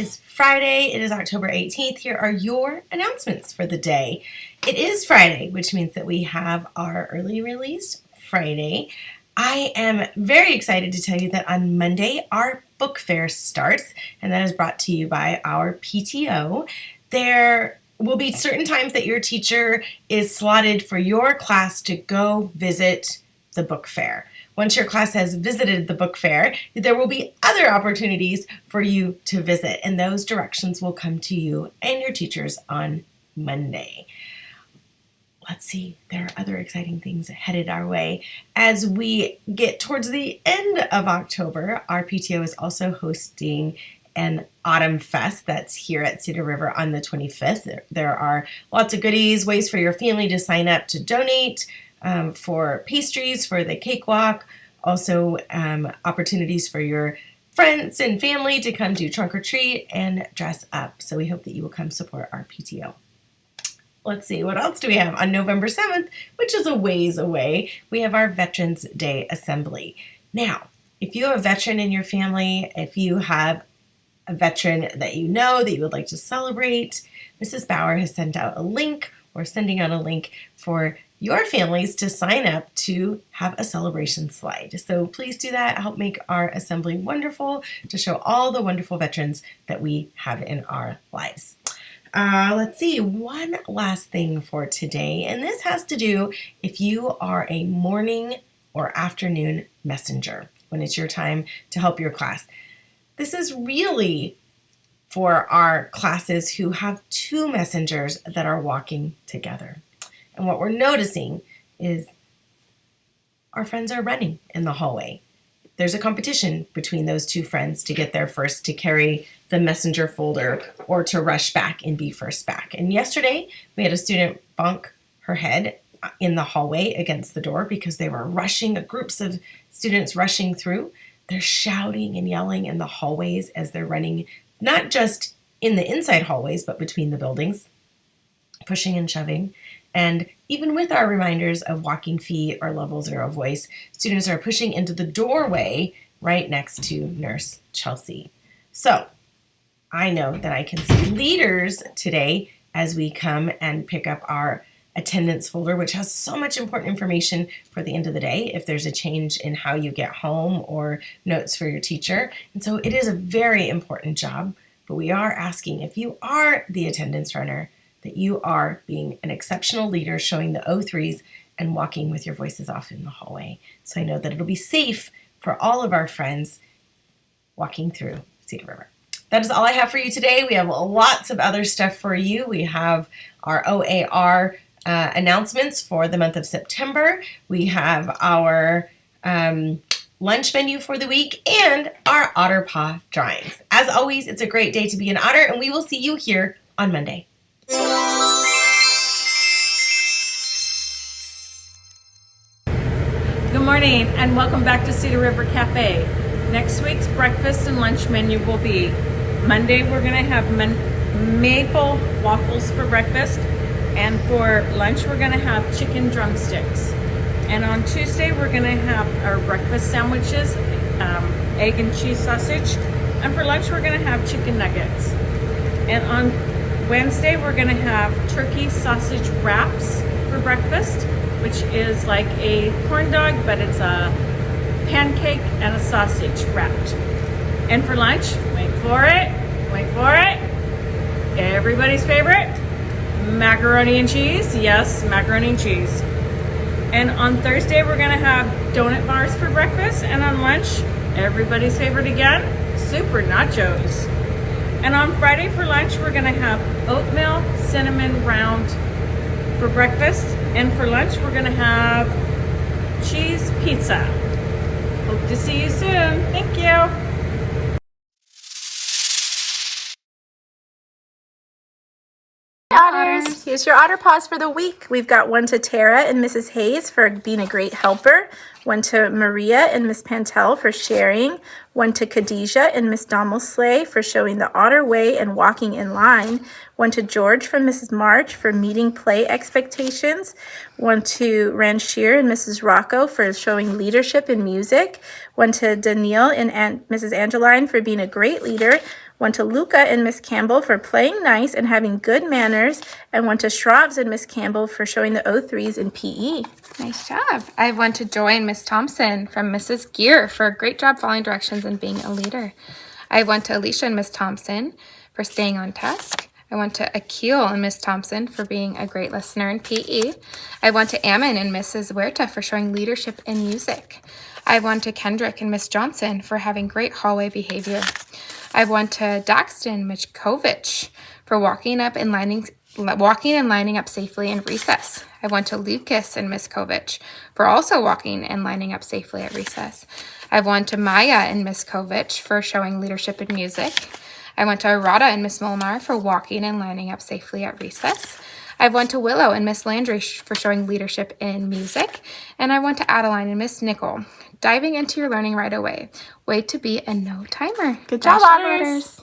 is Friday. It is October 18th. Here are your announcements for the day. It is Friday, which means that we have our early release Friday. I am very excited to tell you that on Monday, our book fair starts, and that is brought to you by our PTO. There will be certain times that your teacher is slotted for your class to go visit the book fair. Once your class has visited the book fair, there will be other opportunities for you to visit, and those directions will come to you and your teachers on Monday. Let's see, there are other exciting things headed our way. As we get towards the end of October, our PTO is also hosting an Autumn Fest that's here at Cedar River on the 25th. There are lots of goodies, ways for your family to sign up to donate, for pastries, for the cakewalk, also opportunities for your friends and family to come do trunk or treat and dress up. So we hope that you will come support our PTO. Let's see, what else do we have? On November 7th, which is a ways away, we have our Veterans Day Assembly. Now, if you have a veteran in your family, if you have a veteran that you know that you would like to celebrate, Mrs. Bauer has sent out a link, or sending out a link for your families to sign up to have a celebration slide. So please do that. Help make our assembly wonderful to show all the wonderful veterans that we have in our lives. Let's see, one last thing for today, and this has to do if you are a morning or afternoon messenger when it's your time to help your class. This is really for our classes who have two messengers that are walking together. And what we're noticing is our friends are running in the hallway. There's a competition between those two friends to get there first, to carry the messenger folder, or to rush back and be first back. And yesterday, we had a student bonk her head in the hallway against the door because they were rushing, groups of students rushing through. They're shouting and yelling in the hallways as they're running, not just in the inside hallways, but between the buildings, pushing and shoving. And even with our reminders of walking feet or level 0 voice, students are pushing into the doorway right next to Nurse Chelsea. So I know that I can see leaders today as we come and pick up our attendance folder, which has so much important information for the end of the day if there's a change in how you get home or notes for your teacher. And so it is a very important job, but we are asking, if you are the attendance runner, that you are being an exceptional leader, showing the O3s and walking with your voices off in the hallway. So I know that it'll be safe for all of our friends walking through Cedar River. That is all I have for you today. We have lots of other stuff for you. We have our OAR announcements for the month of September. We have our lunch menu for the week and our Otter Paw drawings. As always, it's a great day to be an otter, and we will see you here on Monday. Good morning and welcome back to Cedar River Cafe. Next week's breakfast and lunch menu will be Monday we're going to have maple waffles for breakfast, and for lunch we're going to have chicken drumsticks. And on Tuesday we're going to have our breakfast sandwiches, egg and cheese sausage, and for lunch we're going to have chicken nuggets. And on Wednesday we're going to have turkey sausage wraps for breakfast, which is like a corn dog, but it's a pancake and a sausage wrapped. And for lunch, wait for it, everybody's favorite, macaroni and cheese. Yes, macaroni and cheese. And on Thursday, we're gonna have donut bars for breakfast, and on lunch, everybody's favorite again, super nachos. And on Friday for lunch, we're gonna have oatmeal cinnamon round for breakfast, and for lunch we're gonna have cheese pizza. Hope to see you soon. Thank you. Otters, here's your Otter Paws for the week. We've got one to Tara and Mrs. Hayes for being a great helper, one to Maria and Miss Pantel for sharing, one to Khadijah and Miss Domelsley for showing the otter way and walking in line, one to George from Mrs. March for meeting play expectations, one to Ranshir and Mrs. Rocco for showing leadership in music, one to Danielle and Mrs. Angeline for being a great leader, One to Luca and Miss Campbell for playing nice and having good manners, and one to Shravs and Miss Campbell for showing the O3s in PE. Nice job. I have one to Joy and Miss Thompson from Mrs. Gear for a great job following directions and being a leader. I have one to Alicia and Miss Thompson for staying on task. I want to Akil and Miss Thompson for being a great listener in PE. I want to Ammon and Mrs. Huerta for showing leadership in music. I want to Kendrick and Miss Johnson for having great hallway behavior. I want to Daxton Michkovich for walking and lining up safely in recess. I want to Lucas and Miss Kovich for also walking and lining up safely at recess. I want to Maya and Miss Kovich for showing leadership in music. I went to Arata and Miss Molnar for walking and lining up safely at recess. I went to Willow and Miss Landry for showing leadership in music. And I went to Adeline and Miss Nickel, diving into your learning right away. Way to be a no timer. Good job, Otters.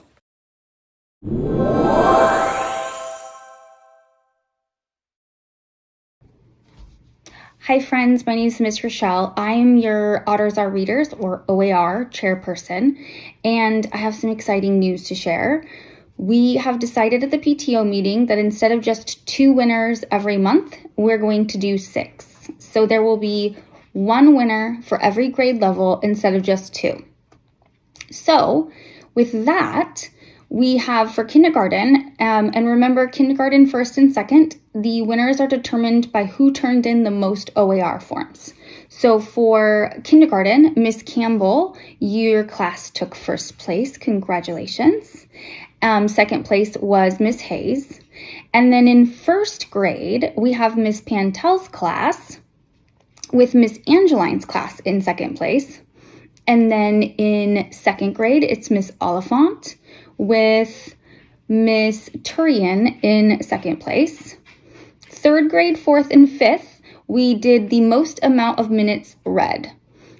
Hi friends, my name is Miss Rochelle. I am your Otters Are Readers, or OAR, chairperson, and I have some exciting news to share. We have decided at the PTO meeting that instead of just 2 winners every month, we're going to do 6. So there will be 1 winner for every grade level instead of just 2. So with that, we have for kindergarten, and remember kindergarten first and second, the winners are determined by who turned in the most OAR forms. So for kindergarten, Miss Campbell, your class took first place. Congratulations. Second place was Miss Hayes. And then in first grade, we have Miss Pantel's class with Miss Angeline's class in second place. And then in second grade, it's Miss Oliphant with Miss Turian in second place. Third grade, fourth, and fifth, we did the most amount of minutes read.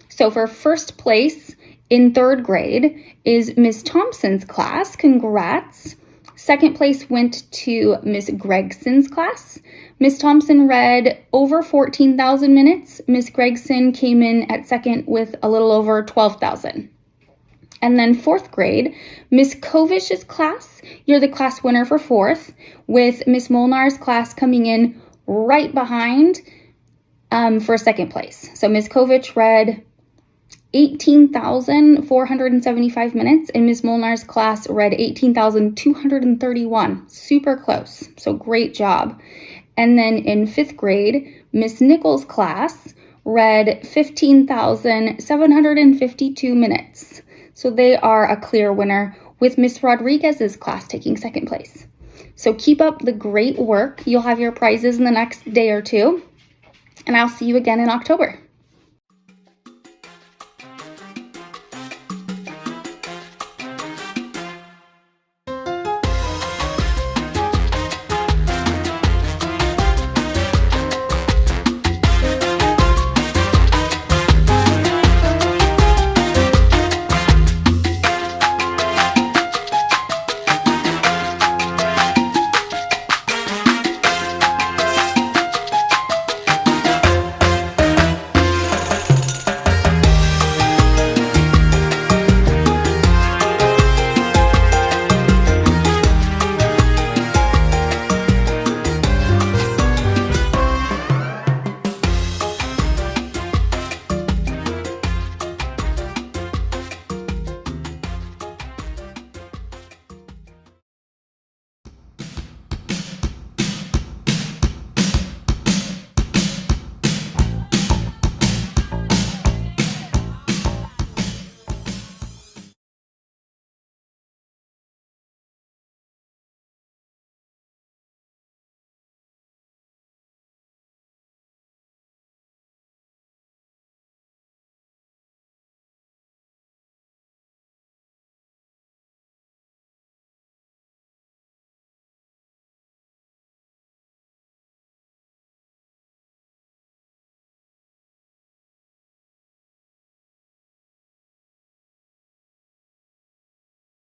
So for first place in third grade is Miss Thompson's class. Congrats. Second place went to Miss Gregson's class. Miss Thompson read over 14,000 minutes. Miss Gregson came in at second with a little over 12,000. And then fourth grade, Miss Kovich's class, you're the class winner for fourth, with Miss Molnar's class coming in right behind for second place. So Miss Kovich read 18,475 minutes, and Miss Molnar's class read 18,231. Super close, so great job. And then in fifth grade, Miss Nichols' class read 15,752 minutes. So they are a clear winner, with Miss Rodriguez's class taking second place. So keep up the great work. You'll have your prizes in the next day or two, and I'll see you again in October.